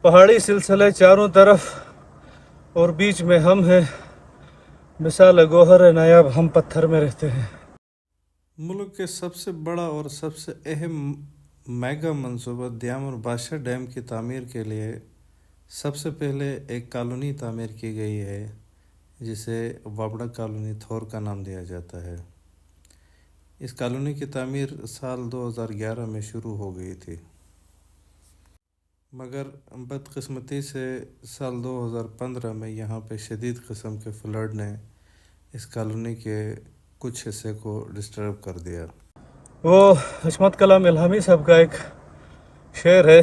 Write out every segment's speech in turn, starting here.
पहाड़ी सिलसिले चारों तरफ और बीच में हम हैं, मिसाल गोहर नायाब हम पत्थर में रहते हैं। मुल्क के सबसे बड़ा और सबसे अहम मेगा मंसूबा द्यामर बादशाह डैम की तामीर के लिए सबसे पहले एक कॉलोनी तामीर की गई है जिसे वाबड़ा कॉलोनी थोर का नाम दिया जाता है। इस कॉलोनी की तामीर साल 2011 में शुरू हो गई थी, मगर बदकिस्मती से साल 2015 में यहाँ पे शदीद किस्म के फ्लड ने इस कॉलोनी के कुछ हिस्से को डिस्टर्ब कर दिया। वो हशमत कलाम इल्हामी साहब का एक शेर है,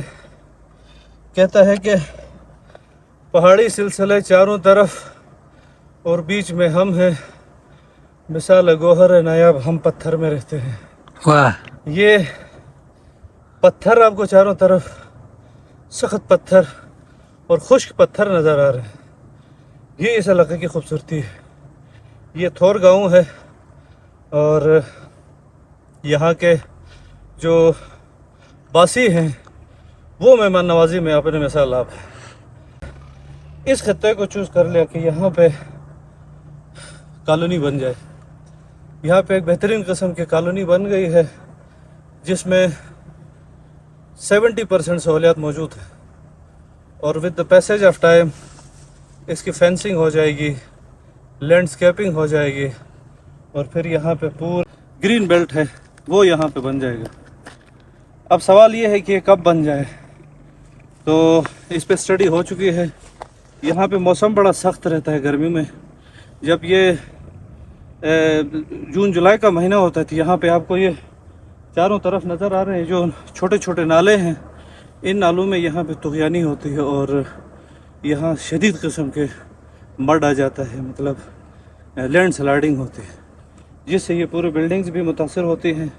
कहता है कि पहाड़ी सिलसिले चारों तरफ और बीच में हम हैं, मिसाल गोहर नायाब हम पत्थर में रहते हैं। वाह! ये पत्थर आपको चारों तरफ सख्त पत्थर और खुश्क पत्थर नज़र आ रहे हैं। ये इस इलाके की खूबसूरती है। ये थोर गांव है और यहाँ के जो बासी हैं वो मेहमान नवाजी में अपने मिसाल आप हैं। इस खत्ते को चूज़ कर लिया कि यहाँ पे कॉलोनी बन जाए। यहाँ पे एक बेहतरीन किस्म की कॉलोनी बन गई है जिसमें 70% सहूलियात मौजूद है और with the passage of time इसकी फेंसिंग हो जाएगी, लैंडस्केपिंग हो जाएगी और फिर यहाँ पे पूरा ग्रीन बेल्ट है वो यहाँ पे बन जाएगा। अब सवाल ये है कि ये कब बन जाए, तो इस पे स्टडी हो चुकी है। यहाँ पे मौसम बड़ा सख्त रहता है गर्मी में। जब ये जून जुलाई का महीना होता है तो यहाँ पे आपको ये चारों तरफ नज़र आ रहे हैं जो छोटे छोटे नाले हैं, इन नालों में यहाँ पे तुग़यानी होती है और यहाँ शदीद किस्म के मड आ जाता है, मतलब लैंड स्लाइडिंग होती है, जिससे ये पूरी बिल्डिंग्स भी मुतासर होती हैं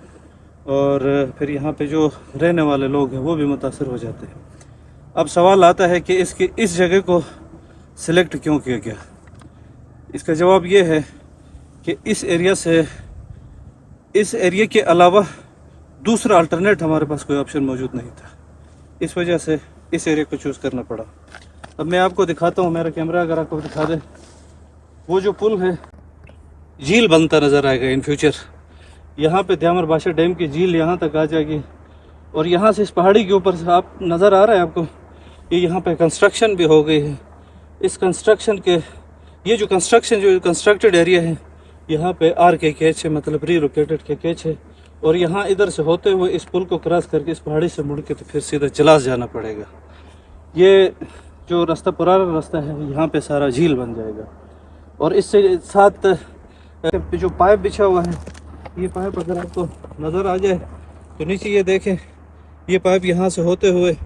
और फिर यहाँ पे जो रहने वाले लोग हैं वो भी मुतासर हो जाते हैं। अब सवाल आता है कि इस जगह को सिलेक्ट क्यों किया गया। इसका जवाब ये है कि इस एरिया के अलावा दूसरा अल्टरनेट हमारे पास कोई ऑप्शन मौजूद नहीं था, इस वजह से इस एरिया को चूज़ करना पड़ा। अब मैं आपको दिखाता हूँ, मेरा कैमरा अगर आपको दिखा दे, वो जो पुल है झील बनता नज़र आएगा इन फ्यूचर। यहाँ पे द्यामर बादशाह डैम की झील यहाँ तक आ जाएगी और यहाँ से इस पहाड़ी के ऊपर से आप नज़र आ रहा है आपको, ये यहाँ पे कंस्ट्रक्शन भी हो गई है। इस कंस्ट्रक्शन के ये जो कंस्ट्रक्टेड एरिया है यहाँ पे RKKH है, मतलब रीलोकेटेड KKH है और यहाँ इधर से होते हुए इस पुल को क्रॉस करके इस पहाड़ी से मुड़ के तो फिर सीधा जलास जाना पड़ेगा। ये जो रास्ता पुराना रास्ता है यहाँ पे सारा झील बन जाएगा और इससे साथ जो पाइप बिछा हुआ है, ये पाइप अगर आपको नज़र आ जाए तो नीचे ये देखें, ये पाइप यहाँ से होते हुए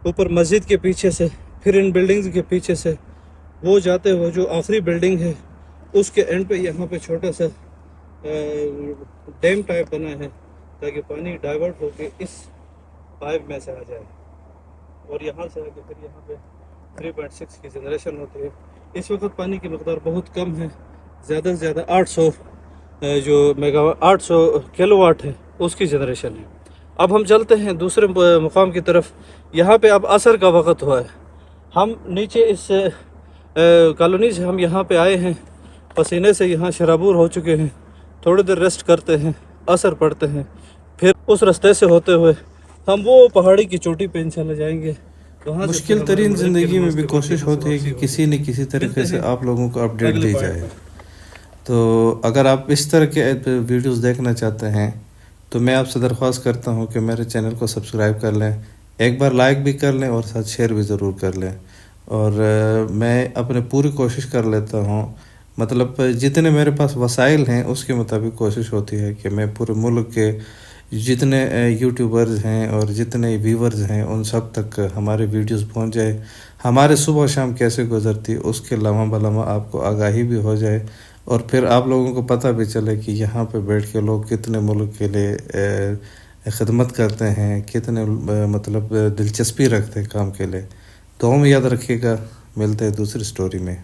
ऊपर मस्जिद के पीछे से फिर इन बिल्डिंग्स के पीछे से वो जाते हुए जो आखिरी बिल्डिंग है उसके एंड पे यहाँ पे छोटा सा डैम टाइप बना है ताकि पानी डाइवर्ट होकर इस पाइप में से आ जाए और यहाँ से आगे फिर यहाँ पे 3.6 की जनरेशन होती है। इस वक्त पानी की मकदार बहुत कम है, ज़्यादा से ज़्यादा 800 किलोवाट है उसकी जनरेशन है। अब हम चलते हैं दूसरे मुकाम की तरफ। यहाँ पे अब असर का वक्त हुआ है, हम नीचे इस कॉलोनी से हम यहाँ पे आए हैं, पसीने से यहाँ शराबूर हो चुके हैं, थोड़ी देर रेस्ट करते हैं, असर पढ़ते हैं, फिर उस रास्ते से होते हुए हम वो पहाड़ी की चोटी पे इंशाल्लाह जाएंगे। मुश्किल तरीन ज़िंदगी में भी कोशिश होती है कि किसी न किसी तरीके से आप लोगों को अपडेट दी जाए। तो अगर आप इस तरह के वीडियोस देखना चाहते हैं तो मैं आपसे दरख्वास्त करता हूं कि मेरे चैनल को सब्सक्राइब कर लें, एक बार लाइक भी कर लें और साथ शेयर भी ज़रूर कर लें। और मैं अपने पूरी कोशिश कर लेता हूं, मतलब जितने मेरे पास वसाइल हैं उसके मुताबिक कोशिश होती है कि मैं पूरे मुल्क के जितने यूट्यूबर्स हैं और जितने व्यूवर्स हैं उन सब तक हमारे वीडियोस पहुंच जाए। हमारे सुबह शाम कैसे गुजरती उसके लम्हा बलम्हा आपको आगाही भी हो जाए और फिर आप लोगों को पता भी चले कि यहाँ पे बैठ के लोग कितने मुल्क के लिए खिदमत करते हैं, कितने मतलब दिलचस्पी रखते हैं काम के लिए। तो हम याद रखिएगा, मिलते हैं दूसरी स्टोरी में।